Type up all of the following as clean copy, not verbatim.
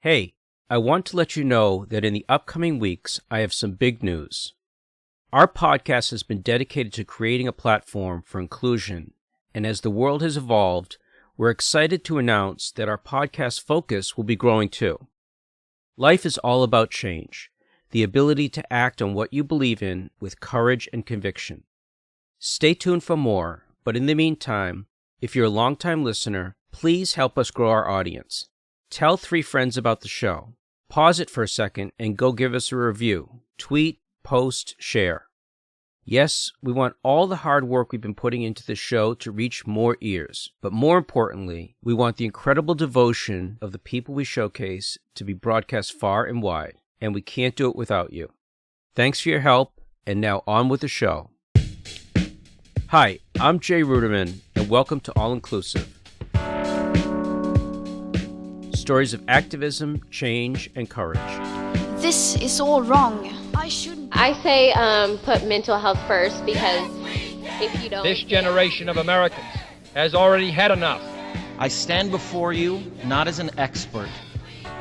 Hey, I want to let you know that in the upcoming weeks, I have some big news. Our podcast has been dedicated to creating a platform for inclusion, and as the world has evolved, we're excited to announce that our podcast focus will be growing too. Life is all about change, the ability to act on what you believe in with courage and conviction. Stay tuned for more, but in the meantime, if you're a longtime listener, please help us grow our audience. Tell 3 friends about the show. Pause it for a second and go give us a review. Tweet, post, share. Yes, we want all the hard work we've been putting into the show to reach more ears. But more importantly, we want the incredible devotion of the people we showcase to be broadcast far and wide. And we can't do it without you. Thanks for your help, and now on with the show. Hi, I'm Jay Ruderman, and welcome to All Inclusive. Stories of activism, change, and courage. This is all wrong. I say put mental health first, because if you don't... This generation of Americans has already had enough. I stand before you not as an expert,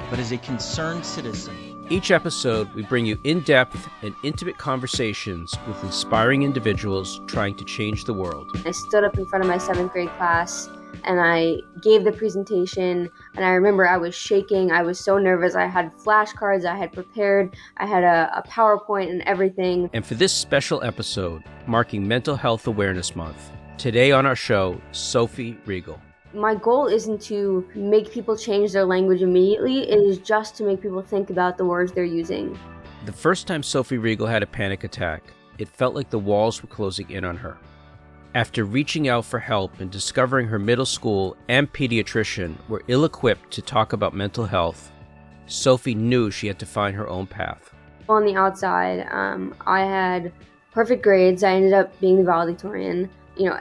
but as a concerned citizen. Each episode, we bring you in-depth and intimate conversations with inspiring individuals trying to change the world. I stood up in front of my 7th grade class and I gave the presentation, and I remember I was shaking. I was so nervous. I had flashcards I had prepared. I had a PowerPoint and everything. And for this special episode, marking Mental Health Awareness Month, today on our show, Sophie Riegel. My goal isn't to make people change their language immediately. It is just to make people think about the words they're using. The first time Sophie Riegel had a panic attack, it felt like the walls were closing in on her. After reaching out for help and discovering her middle school and pediatrician were ill-equipped to talk about mental health, Sophie knew she had to find her own path. On the outside, I had perfect grades. I ended up being the valedictorian.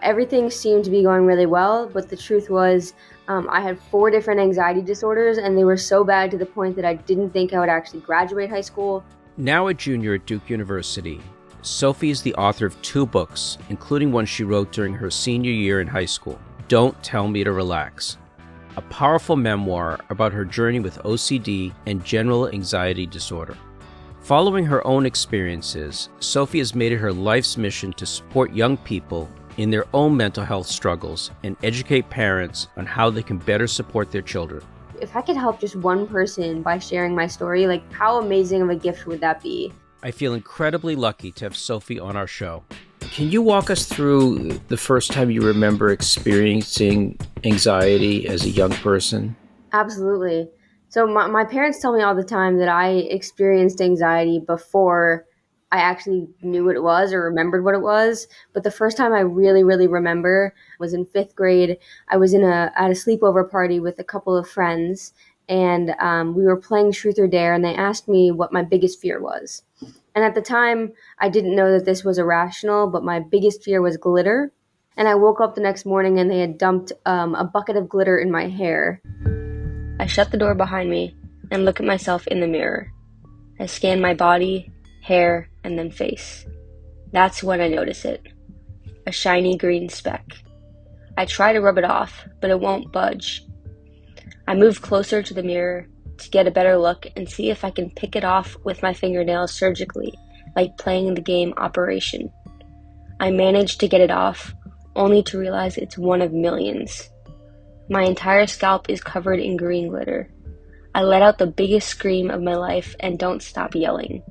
Everything seemed to be going really well, but the truth was I had 4 different anxiety disorders, and they were so bad to the point that I didn't think I would actually graduate high school. Now a junior at Duke University, Sophie is the author of 2 books, including one she wrote during her senior year in high school, Don't Tell Me to Relax, a powerful memoir about her journey with OCD and general anxiety disorder. Following her own experiences, Sophie has made it her life's mission to support young people in their own mental health struggles and educate parents on how they can better support their children. If I could help just one person by sharing my story, how amazing of a gift would that be? I feel incredibly lucky to have Sophie on our show. Can you walk us through the first time you remember experiencing anxiety as a young person? Absolutely. So my parents tell me all the time that I experienced anxiety before I actually knew what it was or remembered what it was. But the first time I really, really remember was in 5th grade. I was at a sleepover party with a couple of friends, and we were playing Truth or Dare, and they asked me what my biggest fear was. And at the time, I didn't know that this was irrational, but my biggest fear was glitter. And I woke up the next morning and they had dumped a bucket of glitter in my hair. I shut the door behind me and look at myself in the mirror. I scan my body, hair, and then face. That's when I notice it. A shiny green speck. I try to rub it off, but it won't budge. I move closer to the mirror to get a better look and see if I can pick it off with my fingernails surgically, like playing the game Operation. I manage to get it off, only to realize it's one of millions. My entire scalp is covered in green glitter. I let out the biggest scream of my life and don't stop yelling.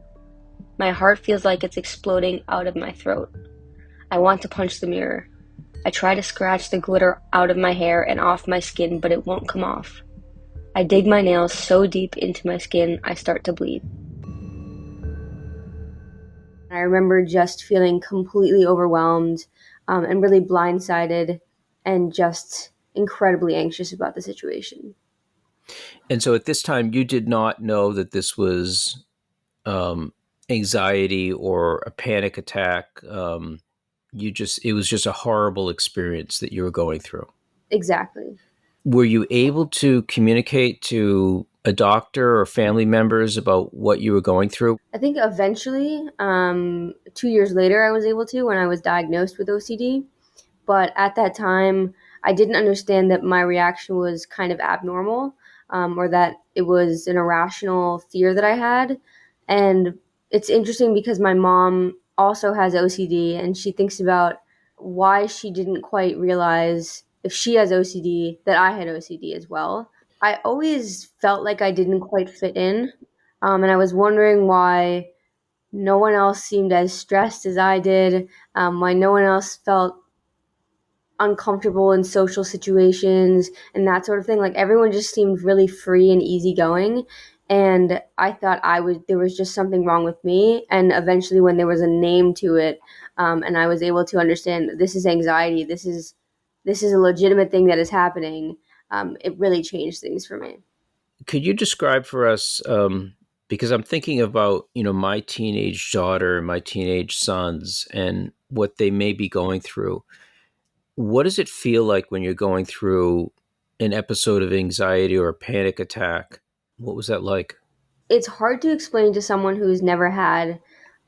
My heart feels like it's exploding out of my throat. I want to punch the mirror. I try to scratch the glitter out of my hair and off my skin, but it won't come off. I dig my nails so deep into my skin, I start to bleed. I remember just feeling completely overwhelmed and really blindsided and just incredibly anxious about the situation. And so at this time, you did not know that this was anxiety or a panic attack. It was just a horrible experience that you were going through. Exactly. Were you able to communicate to a doctor or family members about what you were going through? I think eventually, 2 years later, I was able to when I was diagnosed with OCD. But at that time, I didn't understand that my reaction was kind of abnormal. or that it was an irrational fear that I had. And it's interesting because my mom also has OCD, and she thinks about why she didn't quite realize if she has OCD that I had OCD as well. I always felt like I didn't quite fit in, and I was wondering why no one else seemed as stressed as I did, why no one else felt uncomfortable in social situations and that sort of thing. Like everyone just seemed really free and easygoing. And I thought there was just something wrong with me. And eventually when there was a name to it, and I was able to understand this is anxiety, this is a legitimate thing that is happening, it really changed things for me. Could you describe for us, because I'm thinking about, my teenage daughter and my teenage sons and what they may be going through. What does it feel like when you're going through an episode of anxiety or a panic attack? What was that like? It's hard to explain to someone who's never had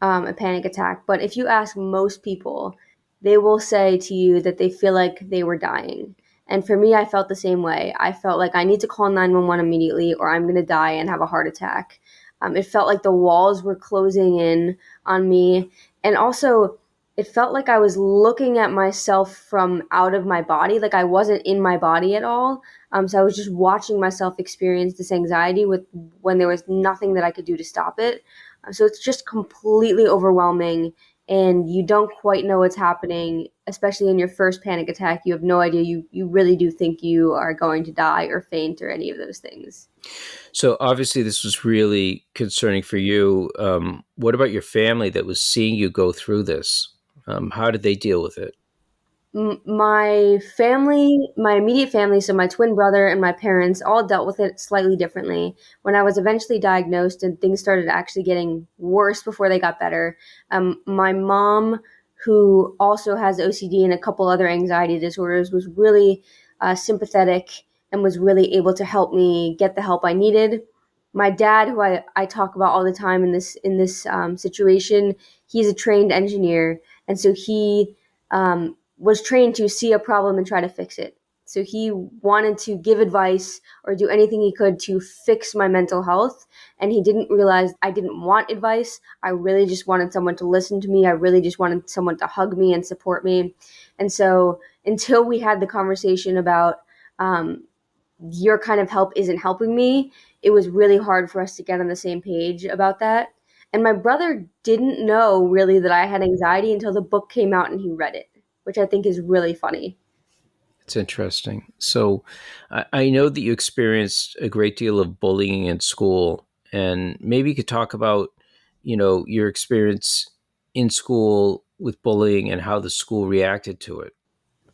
a panic attack, but if you ask most people, they will say to you that they feel like they were dying. And for me, I felt the same way. I felt like I need to call 911 immediately or I'm going to die and have a heart attack. It felt like the walls were closing in on me. And also, it felt like I was looking at myself from out of my body, like I wasn't in my body at all. So I was just watching myself experience this anxiety when there was nothing that I could do to stop it. So it's just completely overwhelming, and you don't quite know what's happening, especially in your first panic attack. You have no idea. You really do think you are going to die or faint or any of those things. So obviously this was really concerning for you. What about your family that was seeing you go through this? How did they deal with it? My family, my immediate family, so my twin brother and my parents all dealt with it slightly differently. When I was eventually diagnosed and things started actually getting worse before they got better, my mom, who also has OCD and a couple other anxiety disorders, was really sympathetic and was really able to help me get the help I needed. My dad, who I talk about all the time in this situation, he's a trained engineer, and so he was trained to see a problem and try to fix it. So he wanted to give advice or do anything he could to fix my mental health. And he didn't realize I didn't want advice. I really just wanted someone to listen to me. I really just wanted someone to hug me and support me. And so until we had the conversation about your kind of help isn't helping me, it was really hard for us to get on the same page about that. And my brother didn't know really that I had anxiety until the book came out and he read it, which I think is really funny. It's interesting. So I know that you experienced a great deal of bullying in school, and maybe you could talk about, your experience in school with bullying and how the school reacted to it.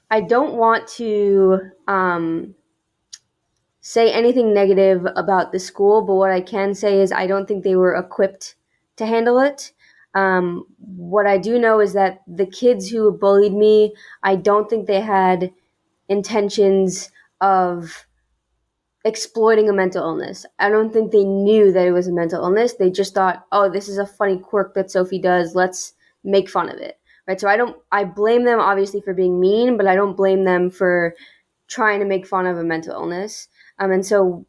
I don't want to say anything negative about the school, but what I can say is I don't think they were equipped to handle it. What I do know is that the kids who bullied me, I don't think they had intentions of exploiting a mental illness. I don't think they knew that it was a mental illness. They just thought, oh, this is a funny quirk that Sophie does. Let's make fun of it. Right. So I blame them obviously for being mean, but I don't blame them for trying to make fun of a mental illness. And so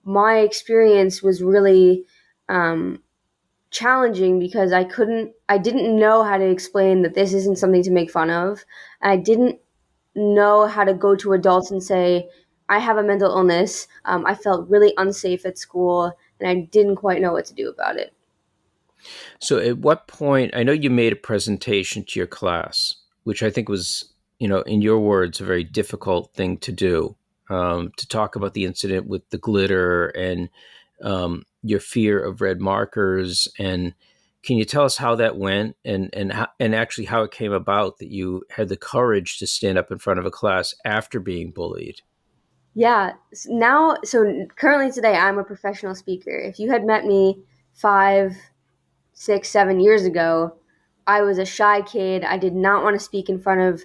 my experience was really challenging because I didn't know how to explain that this isn't something to make fun of. I didn't know how to go to adults and say, I have a mental illness. I felt really unsafe at school, and I didn't quite know what to do about it. So at what point, I know you made a presentation to your class, which I think was, in your words, a very difficult thing to do, to talk about the incident with the glitter and your fear of red markers. And can you tell us how that went and actually how it came about that you had the courage to stand up in front of a class after being bullied? Yeah. So currently today, I'm a professional speaker. If you had met me 5, 6, 7 years ago, I was a shy kid. I did not want to speak in front of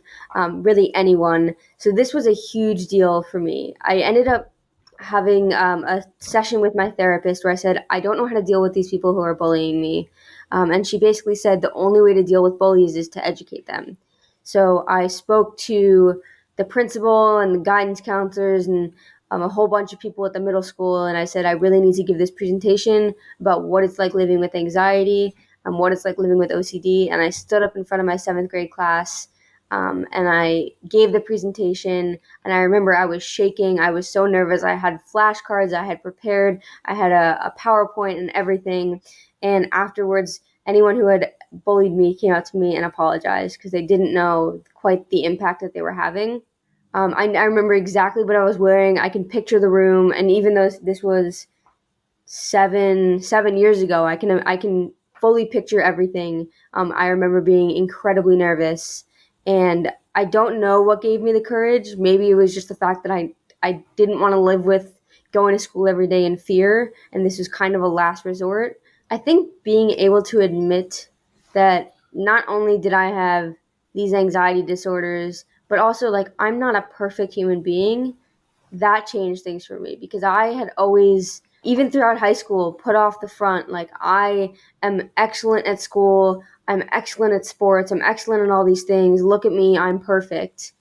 really anyone. So this was a huge deal for me. I ended up having a session with my therapist where I said, I don't know how to deal with these people who are bullying me. And she basically said the only way to deal with bullies is to educate them. So I spoke to the principal and the guidance counselors and a whole bunch of people at the middle school, and I said, I really need to give this presentation about what it's like living with anxiety and what it's like living with OCD. And I stood up in front of my 7th grade class, and I gave the presentation, and I remember I was shaking. I was so nervous. I had flashcards I had prepared. I had a PowerPoint and everything. And afterwards, anyone who had bullied me came out to me and apologized because they didn't know quite the impact that they were having. I remember exactly what I was wearing. I can picture the room, and even though this was seven years ago, I can fully picture everything. I remember being incredibly nervous, and I don't know what gave me the courage. Maybe it was just the fact that I didn't want to live with going to school every day in fear, and this was kind of a last resort. I think being able to admit that not only did I have these anxiety disorders, but also like I'm not a perfect human being, that changed things for me because I had always, even throughout high school, put off the front. Like, I am excellent at school. I'm excellent at sports. I'm excellent in all these things. Look at me. I'm perfect.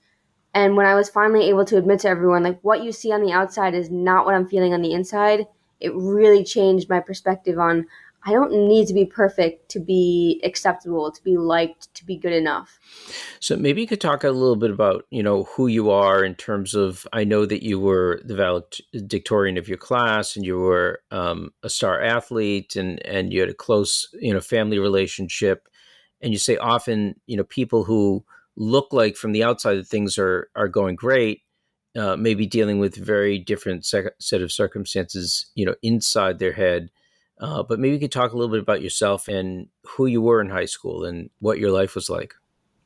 And when I was finally able to admit to everyone, like, what you see on the outside is not what I'm feeling on the inside, it really changed my perspective on I don't need to be perfect to be acceptable, to be liked, to be good enough. So maybe you could talk a little bit about, who you are in terms of, I know that you were the valedictorian of your class and you were a star athlete and you had a close, family relationship. And you say often, people who look like from the outside that things are going great, maybe dealing with very different set of circumstances, inside their head. But maybe you could talk a little bit about yourself and who you were in high school and what your life was like.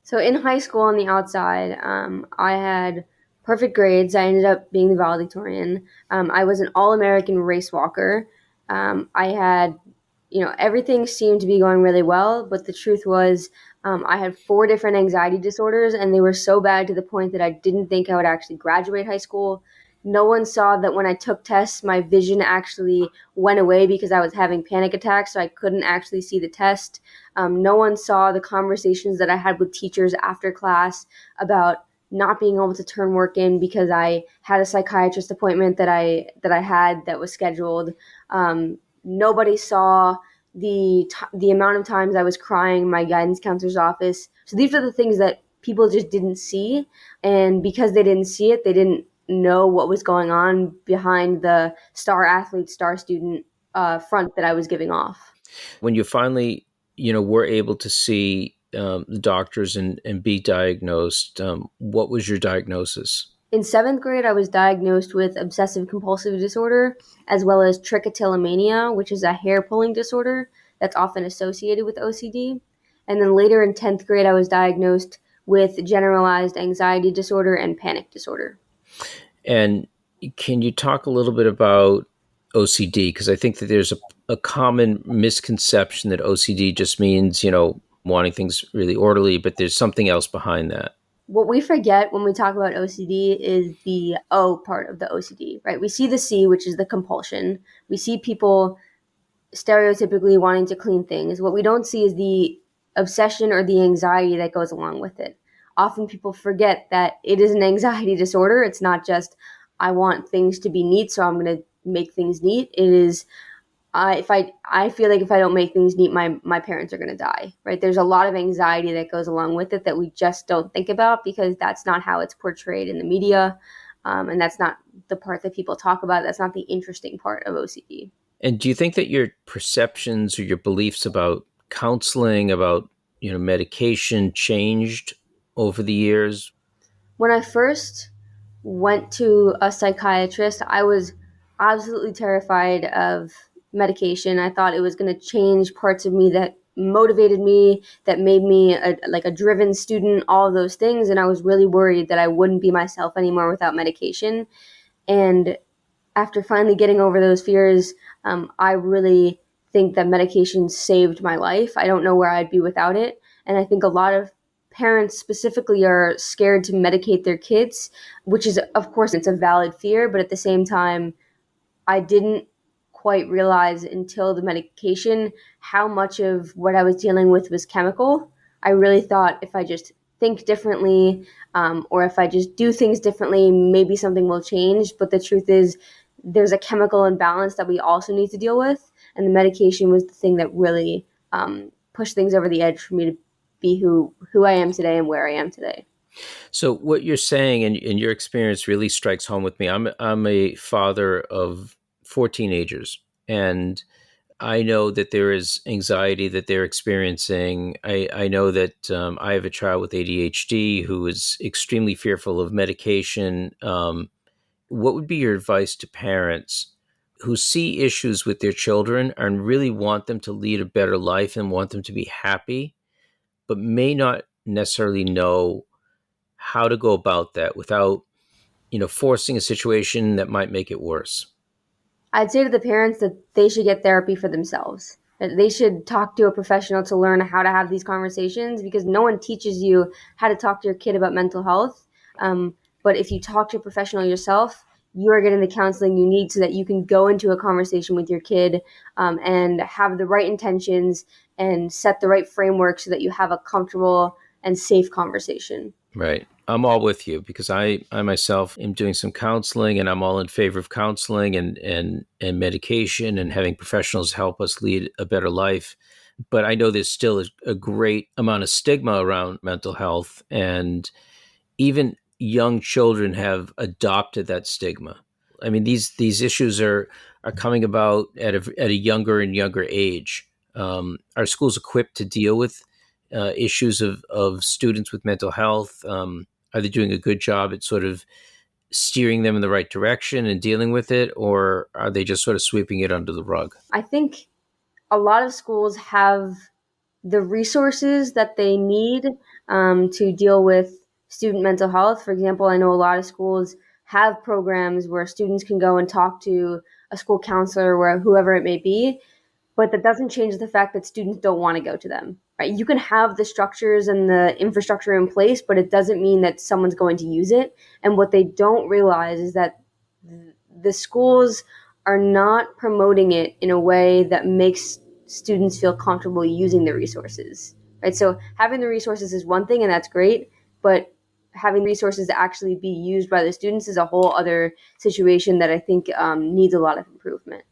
So in high school on the outside, I had perfect grades. I ended up being the valedictorian. I was an All-American race walker. I had, everything seemed to be going really well, but the truth was I had 4 different anxiety disorders, and they were so bad to the point that I didn't think I would actually graduate high school. No one saw that when I took tests, my vision actually went away because I was having panic attacks, so I couldn't actually see the test. No one saw the conversations that I had with teachers after class about not being able to turn work in because I had a psychiatrist appointment that I had that was scheduled. Nobody saw the amount of times I was crying in my guidance counselor's office. So these are the things that people just didn't see, and because they didn't see it, they didn't know what was going on behind the star athlete, star student front that I was giving off. When you finally, were able to see the doctors and be diagnosed, what was your diagnosis? In 7th grade, I was diagnosed with obsessive compulsive disorder, as well as trichotillomania, which is a hair pulling disorder that's often associated with OCD. And then later in 10th grade, I was diagnosed with generalized anxiety disorder and panic disorder. And can you talk a little bit about OCD? Because I think that there's a common misconception that OCD just means, wanting things really orderly, but there's something else behind that. What we forget when we talk about OCD is the O part of the OCD, right? We see the C, which is the compulsion. We see people stereotypically wanting to clean things. What we don't see is the obsession or the anxiety that goes along with it. Often people forget that it is an anxiety disorder. It's not just, I want things to be neat, so I'm going to make things neat. It is, I feel like if I don't make things neat, my parents are going to die, right? There's a lot of anxiety that goes along with it that we just don't think about because that's not how it's portrayed in the media. And that's not the part that people talk about. That's not the interesting part of OCD. And do you think that your perceptions or your beliefs about counseling, about, medication changed over the years? When I first went to a psychiatrist, I was absolutely terrified of medication. I thought it was going to change parts of me that motivated me, that made me a driven student, all of those things. And I was really worried that I wouldn't be myself anymore without medication. And after finally getting over those fears, I really think that medication saved my life. I don't know where I'd be without it. And I think a lot of parents specifically are scared to medicate their kids, which is, of course, it's a valid fear. But at the same time, I didn't quite realize until the medication how much of what I was dealing with was chemical. I really thought if I just think differently, or if I just do things differently, maybe something will change. But the truth is, there's a chemical imbalance that we also need to deal with. And the medication was the thing that really pushed things over the edge for me to be who I am today and where I am today. So what you're saying and your experience really strikes home with me. I'm a father of 4 teenagers, and I know that there is anxiety that they're experiencing. I know that I have a child with ADHD who is extremely fearful of medication. What would be your advice to parents who see issues with their children and really want them to lead a better life and want them to be happy, but may not necessarily know how to go about that without, forcing a situation that might make it worse? I'd say to the parents that they should get therapy for themselves. That they should talk to a professional to learn how to have these conversations, because no one teaches you how to talk to your kid about mental health. But if you talk to a professional yourself, you are getting the counseling you need so that you can go into a conversation with your kid and have the right intentions and set the right framework so that you have a comfortable and safe conversation. Right. I'm all with you because I myself am doing some counseling, and I'm all in favor of counseling and medication and having professionals help us lead a better life. But I know there's still a great amount of stigma around mental health, and even young children have adopted that stigma. I mean, these issues are coming about at a younger and younger age. Are schools equipped to deal with issues of students with mental health? Are they doing a good job at sort of steering them in the right direction and dealing with it, or are they just sort of sweeping it under the rug? I think a lot of schools have the resources that they need to deal with student mental health. For example, I know a lot of schools have programs where students can go and talk to a school counselor or whoever it may be, but that doesn't change the fact that students don't want to go to them. Right? You can have the structures and the infrastructure in place, but it doesn't mean that someone's going to use it. And what they don't realize is that the schools are not promoting it in a way that makes students feel comfortable using the resources, right? So having the resources is one thing, and that's great, but having resources to actually be used by the students is a whole other situation that I think needs a lot of improvement.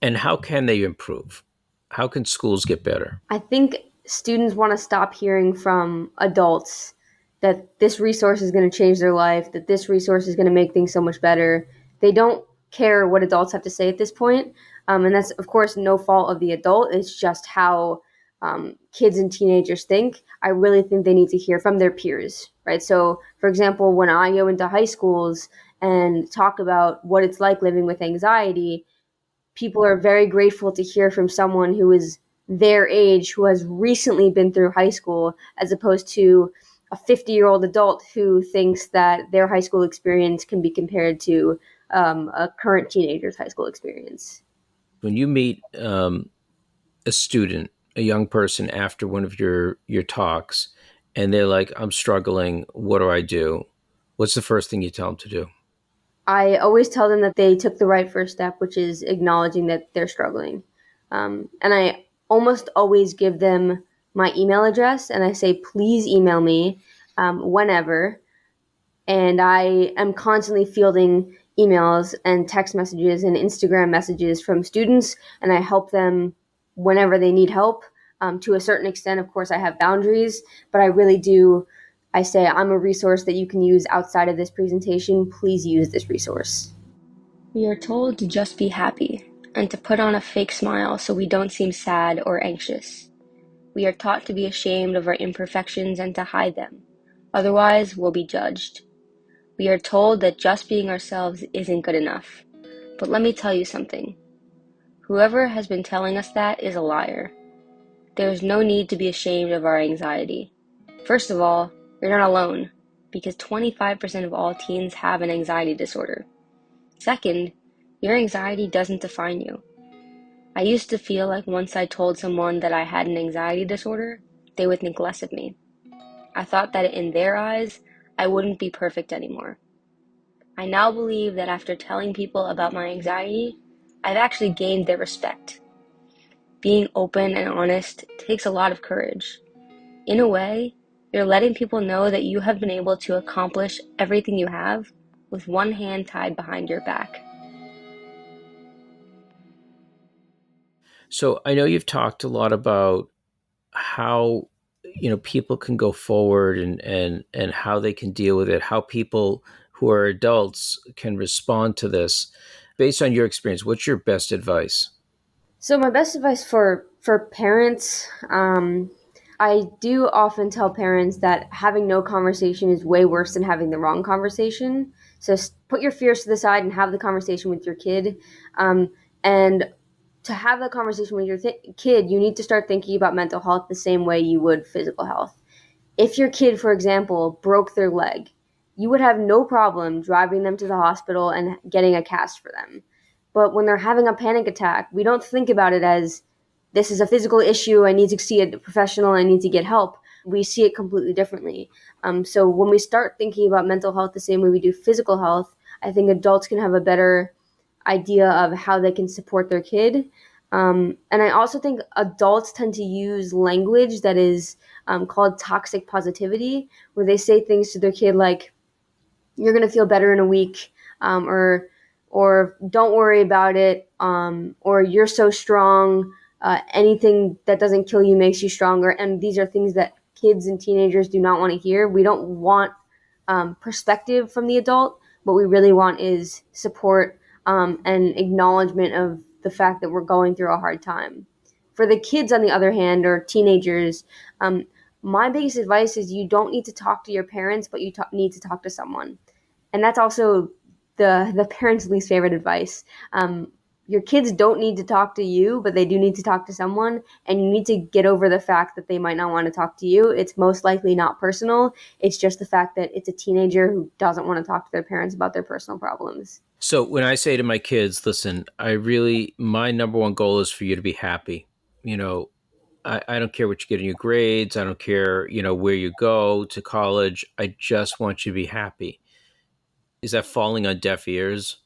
And how can they improve? How can schools get better? I think students want to stop hearing from adults that this resource is going to change their life, that this resource is going to make things so much better. They don't care what adults have to say at this point. And that's, of course, no fault of the adult. It's just how kids and teenagers think. I really think they need to hear from their peers, right? So, for example, when I go into high schools and talk about what it's like living with anxiety, people are very grateful to hear from someone who is their age, who has recently been through high school, as opposed to a 50-year-old adult who thinks that their high school experience can be compared to a current teenager's high school experience. When you meet a student, a young person, after one of your talks, and they're like, "I'm struggling. What do I do?" What's the first thing you tell them to do? I always tell them that they took the right first step, which is acknowledging that they're struggling. And I almost always give them my email address, and I say, please email me whenever. And I am constantly fielding emails and text messages and Instagram messages from students, and I help them whenever they need help. To a certain extent, of course, I have boundaries, but I really do. I say, I'm a resource that you can use outside of this presentation. Please use this resource. We are told to just be happy and to put on a fake smile so we don't seem sad or anxious. We are taught to be ashamed of our imperfections and to hide them. Otherwise, we'll be judged. We are told that just being ourselves isn't good enough. But let me tell you something. Whoever has been telling us that is a liar. There is no need to be ashamed of our anxiety. First of all, you're not alone, because 25% of all teens have an anxiety disorder. Second, your anxiety doesn't define you. I used to feel like once I told someone that I had an anxiety disorder, they would think less of me. I thought that in their eyes, I wouldn't be perfect anymore. I now believe that after telling people about my anxiety, I've actually gained their respect. Being open and honest takes a lot of courage. In a way, You're letting people know that you have been able to accomplish everything you have with one hand tied behind your back. So I know you've talked a lot about how people can go forward and how they can deal with it, how people who are adults can respond to this. Based on your experience, what's your best advice? So my best advice for parents, I do often tell parents that having no conversation is way worse than having the wrong conversation. So put your fears to the side and have the conversation with your kid. And to have that conversation with your kid, you need to start thinking about mental health the same way you would physical health. If your kid, for example, broke their leg, you would have no problem driving them to the hospital and getting a cast for them. But when they're having a panic attack, we don't think about it as this is a physical issue. I need to see a professional. I need to get help. We see it completely differently. So when we start thinking about mental health the same way we do physical health, I think adults can have a better idea of how they can support their kid. And I also think adults tend to use language that is called toxic positivity, where they say things to their kid like, you're going to feel better in a week, or don't worry about it, or you're so strong, anything that doesn't kill you makes you stronger. And these are things that kids and teenagers do not want to hear. We don't want perspective from the adult. What we really want is support and acknowledgement of the fact that we're going through a hard time. For the kids, on the other hand, or teenagers, my biggest advice is you don't need to talk to your parents, but you need to talk to someone. And that's also the parents' least favorite advice. Your kids don't need to talk to you, but they do need to talk to someone, and you need to get over the fact that they might not want to talk to you. It's most likely not personal. It's just the fact that it's a teenager who doesn't want to talk to their parents about their personal problems. So when I say to my kids, listen, my number one goal is for you to be happy. I don't care what you get in your grades. I don't care, where you go to college. I just want you to be happy. Is that falling on deaf ears?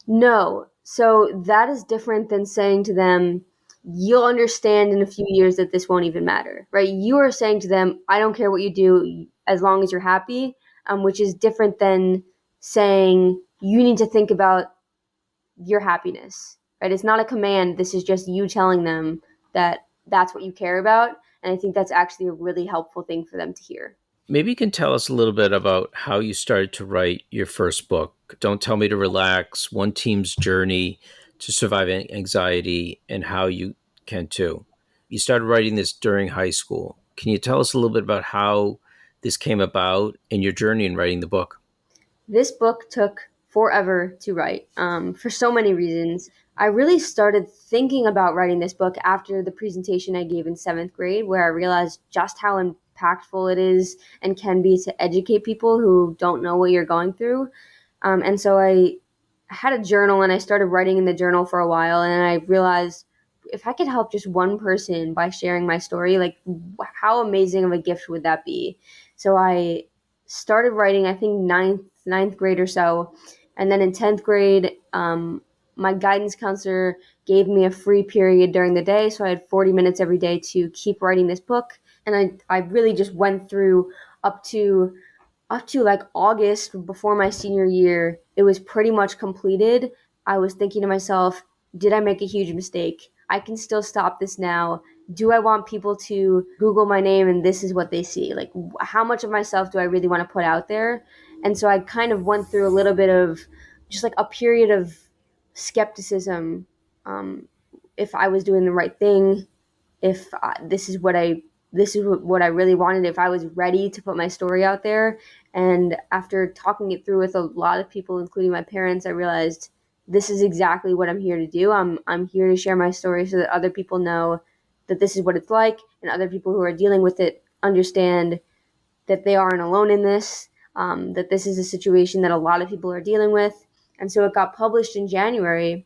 No. So that is different than saying to them, you'll understand in a few years that this won't even matter, right? You are saying to them, I don't care what you do as long as you're happy, which is different than saying you need to think about your happiness, right? It's not a command. This is just you telling them that that's what you care about. And I think that's actually a really helpful thing for them to hear. Maybe you can tell us a little bit about how you started to write your first book, Don't Tell Me to Relax, One Team's Journey to Survive Anxiety, and how you can too. You started writing this during high school. Can you tell us a little bit about how this came about and your journey in writing the book? This book took forever to write for so many reasons. I really started thinking about writing this book after the presentation I gave in 7th grade, where I realized just how impactful it is and can be to educate people who don't know what you're going through. And so I had a journal and I started writing in the journal for a while, and I realized if I could help just one person by sharing my story, like how amazing of a gift would that be? So I started writing, I think ninth grade or so. And then in 10th grade, my guidance counselor gave me a free period during the day. So I had 40 minutes every day to keep writing this book. And I really just went through up to like August before my senior year. It was pretty much completed. I was thinking to myself, did I make a huge mistake? I can still stop this now. Do I want people to Google my name and this is what they see? Like, how much of myself do I really want to put out there? And so I kind of went through a little bit of just like a period of skepticism, if I was doing the right thing, if this is what I really wanted, if I was ready to put my story out there. And after talking it through with a lot of people, including my parents, I realized this is exactly what I'm here to do. I'm here to share my story so that other people know that this is what it's like, and other people who are dealing with it understand that they aren't alone in this, that this is a situation that a lot of people are dealing with. And so it got published in January,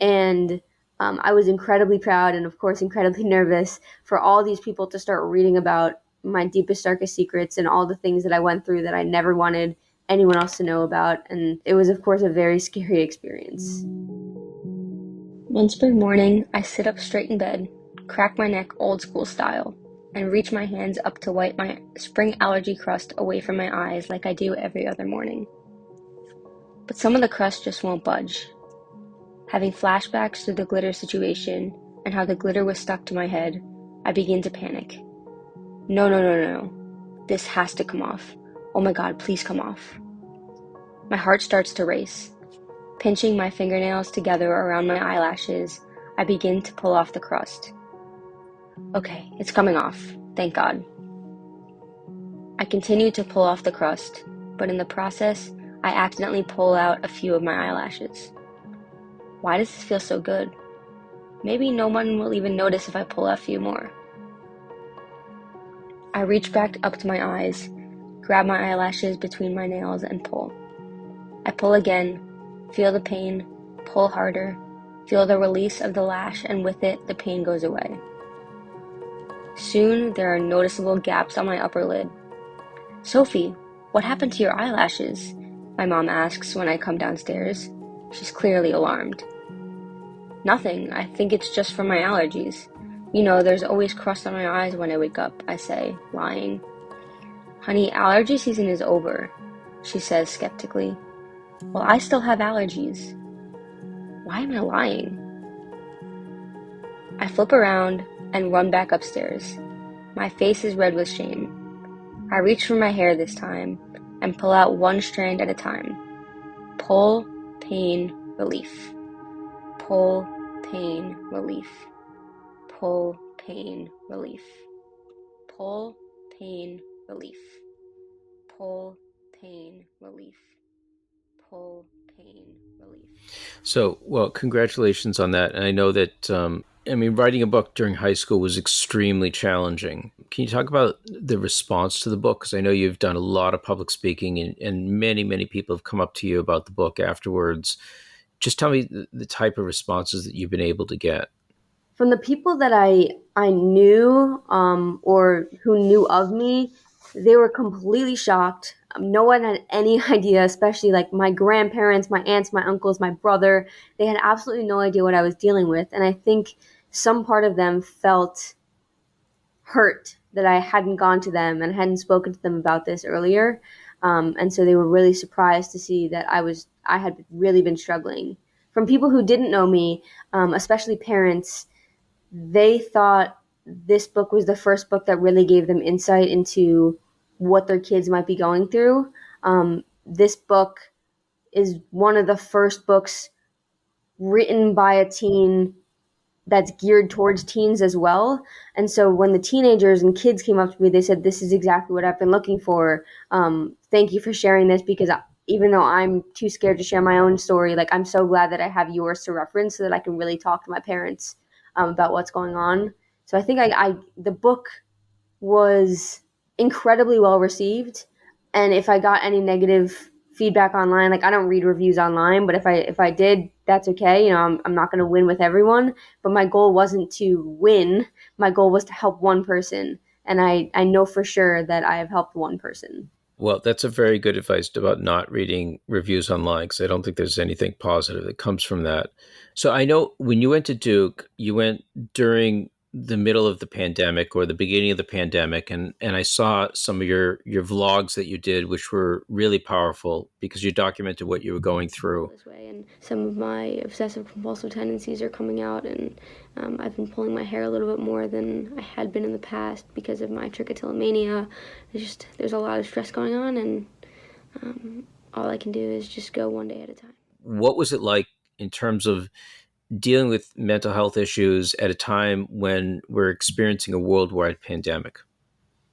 and I was incredibly proud and, of course, incredibly nervous for all these people to start reading about my deepest, darkest secrets and all the things that I went through that I never wanted anyone else to know about. And it was, of course, a very scary experience. One spring morning, I sit up straight in bed, crack my neck old school style, and reach my hands up to wipe my spring allergy crust away from my eyes like I do every other morning. But some of the crust just won't budge. Having flashbacks to the glitter situation and how the glitter was stuck to my head, I begin to panic. No. This has to come off. Oh my God, please come off. My heart starts to race. Pinching my fingernails together around my eyelashes, I begin to pull off the crust. Okay, it's coming off, thank God. I continue to pull off the crust, but in the process, I accidentally pull out a few of my eyelashes. Why does this feel so good? Maybe no one will even notice if I pull a few more. I reach back up to my eyes, grab my eyelashes between my nails and pull. I pull again, feel the pain, pull harder, feel the release of the lash, and with it, the pain goes away. Soon, there are noticeable gaps on my upper lid. Sophie, what happened to your eyelashes? My mom asks when I come downstairs. She's clearly alarmed. Nothing, I think it's just from my allergies. You know, there's always crust on my eyes when I wake up, I say, lying. Honey, allergy season is over, she says skeptically. Well, I still have allergies. Why am I lying? I flip around and run back upstairs. My face is red with shame. I reach for my hair this time and pull out one strand at a time. Pull, pain, relief. Pull, pain, relief. Pull, pain, relief. Pull, pain, relief. Pull, pain, relief. Pull, pain, relief. So, well, congratulations on that. And I know that, writing a book during high school was extremely challenging. Can you talk about the response to the book? Because I know you've done a lot of public speaking and many, many people have come up to you about the book afterwards. Just tell me the type of responses that you've been able to get. From the people that I knew or who knew of me, they were completely shocked. No one had any idea, especially like my grandparents, my aunts, my uncles, my brother. They had absolutely no idea what I was dealing with. And I think some part of them felt hurt that I hadn't gone to them and hadn't spoken to them about this earlier. And so they were really surprised to see that I had really been struggling. From people who didn't know me, especially parents, they thought this book was the first book that really gave them insight into what their kids might be going through. This book is one of the first books written by a teen that's geared towards teens as well. And so when the teenagers and kids came up to me, they said, this is exactly what I've been looking for. Thank you for sharing this, because even though I'm too scared to share my own story, like I'm so glad that I have yours to reference so that I can really talk to my parents about what's going on. So I think the book was incredibly well received. And if I got any negative feedback online, like I don't read reviews online, but if I did, that's okay. You know, I'm not going to win with everyone, but my goal wasn't to win. My goal was to help one person. And I know for sure that I have helped one person. Well, that's a very good advice about not reading reviews online, because I don't think there's anything positive that comes from that. So I know when you went to Duke, you went during the middle of the pandemic or the beginning of the pandemic, and I saw some of your vlogs that you did, which were really powerful because you documented what you were going through. This way, and some of my obsessive compulsive tendencies are coming out, and I've been pulling my hair a little bit more than I had been in the past because of my trichotillomania. There's a lot of stress going on, and all I can do is just go one day at a time. What was it like in terms of dealing with mental health issues at a time when we're experiencing a worldwide pandemic?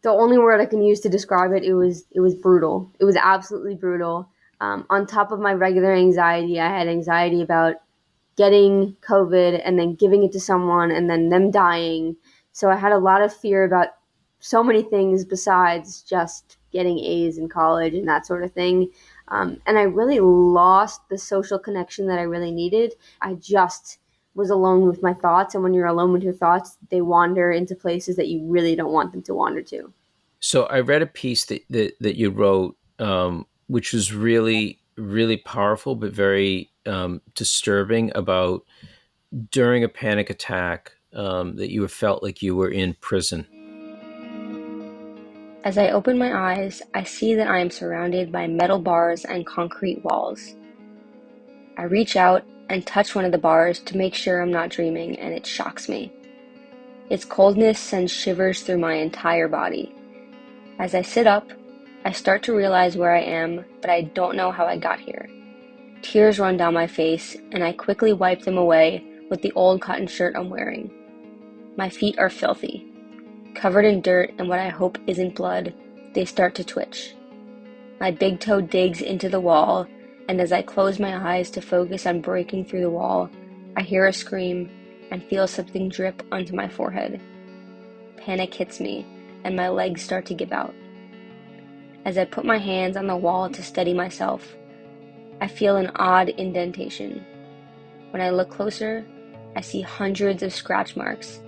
The only word I can use to describe it, it was brutal. It was absolutely brutal. On top of my regular anxiety, I had anxiety about getting COVID and then giving it to someone and then them dying. So I had a lot of fear about so many things besides just getting A's in college and that sort of thing. And I really lost the social connection that I really needed. I just was alone with my thoughts. And when you're alone with your thoughts, they wander into places that you really don't want them to wander to. So I read a piece that you wrote, which was really, really powerful, but very disturbing, about during a panic attack that you felt like you were in prison. As I open my eyes, I see that I am surrounded by metal bars and concrete walls. I reach out and touch one of the bars to make sure I'm not dreaming, and it shocks me. Its coldness sends shivers through my entire body. As I sit up, I start to realize where I am, but I don't know how I got here. Tears run down my face, and I quickly wipe them away with the old cotton shirt I'm wearing. My feet are filthy. Covered in dirt and what I hope isn't blood, they start to twitch. My big toe digs into the wall, and as I close my eyes to focus on breaking through the wall, I hear a scream and feel something drip onto my forehead. Panic hits me, and my legs start to give out. As I put my hands on the wall to steady myself, I feel an odd indentation. When I look closer, I see hundreds of scratch marks,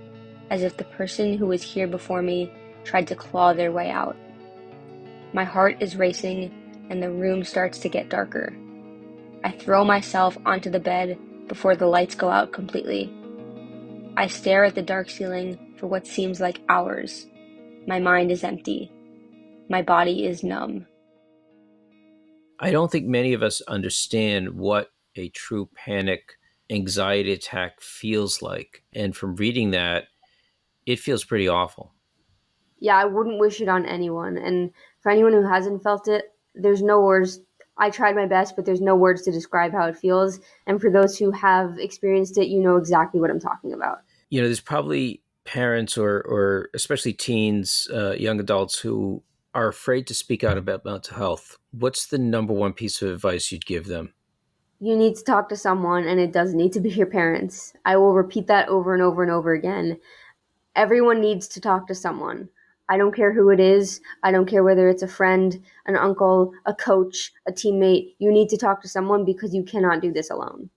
as if the person who was here before me tried to claw their way out. My heart is racing, and the room starts to get darker. I throw myself onto the bed before the lights go out completely. I stare at the dark ceiling for what seems like hours. My mind is empty. My body is numb. I don't think many of us understand what a true panic anxiety attack feels like. And from reading that, it feels pretty awful. Yeah, I wouldn't wish it on anyone. And for anyone who hasn't felt it, there's no words. I tried my best, but there's no words to describe how it feels. And for those who have experienced it, you know exactly what I'm talking about. You know, there's probably parents or especially teens, young adults who are afraid to speak out about mental health. What's the number one piece of advice you'd give them? You need to talk to someone, and it doesn't need to be your parents. I will repeat that over and over and over again. Everyone needs to talk to someone. I don't care who it is. I don't care whether it's a friend, an uncle, a coach, a teammate. You need to talk to someone because you cannot do this alone.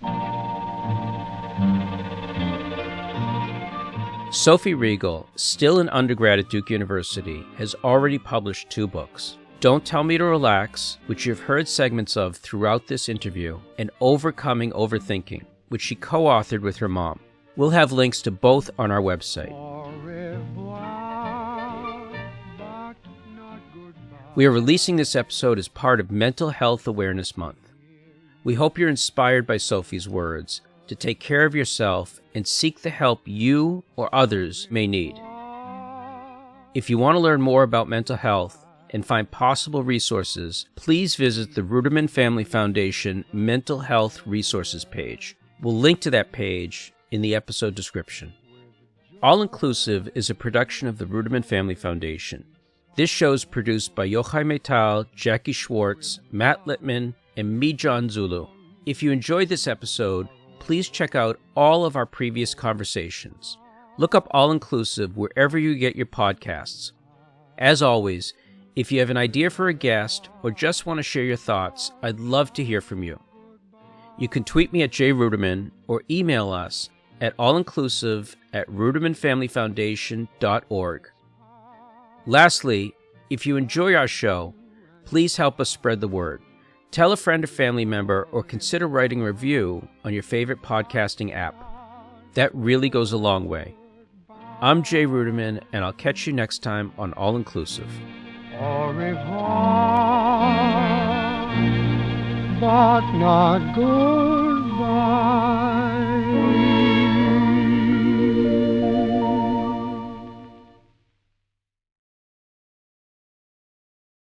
Sophie Riegel, still an undergrad at Duke University, has already published 2 books. Don't Tell Me to Relax, which you've heard segments of throughout this interview, and Overcoming Overthinking, which she co-authored with her mom. We'll have links to both on our website. We are releasing this episode as part of Mental Health Awareness Month. We hope you're inspired by Sophie's words to take care of yourself and seek the help you or others may need. If you want to learn more about mental health and find possible resources, please visit the Ruderman Family Foundation Mental Health Resources page. We'll link to that page in the episode description. All Inclusive is a production of the Ruderman Family Foundation. This show is produced by Yochai Metal, Jackie Schwartz, Matt Littman, and me, John Zulu. If you enjoyed this episode, please check out all of our previous conversations. Look up All Inclusive wherever you get your podcasts. As always, if you have an idea for a guest or just want to share your thoughts, I'd love to hear from you. You can tweet me at jruderman or email us at allinclusive@rudermanfamilyfoundation.org. Lastly, if you enjoy our show, please help us spread the word. Tell a friend or family member or consider writing a review on your favorite podcasting app. That really goes a long way. I'm Jay Ruderman, and I'll catch you next time on All Inclusive. Au revoir, but not good.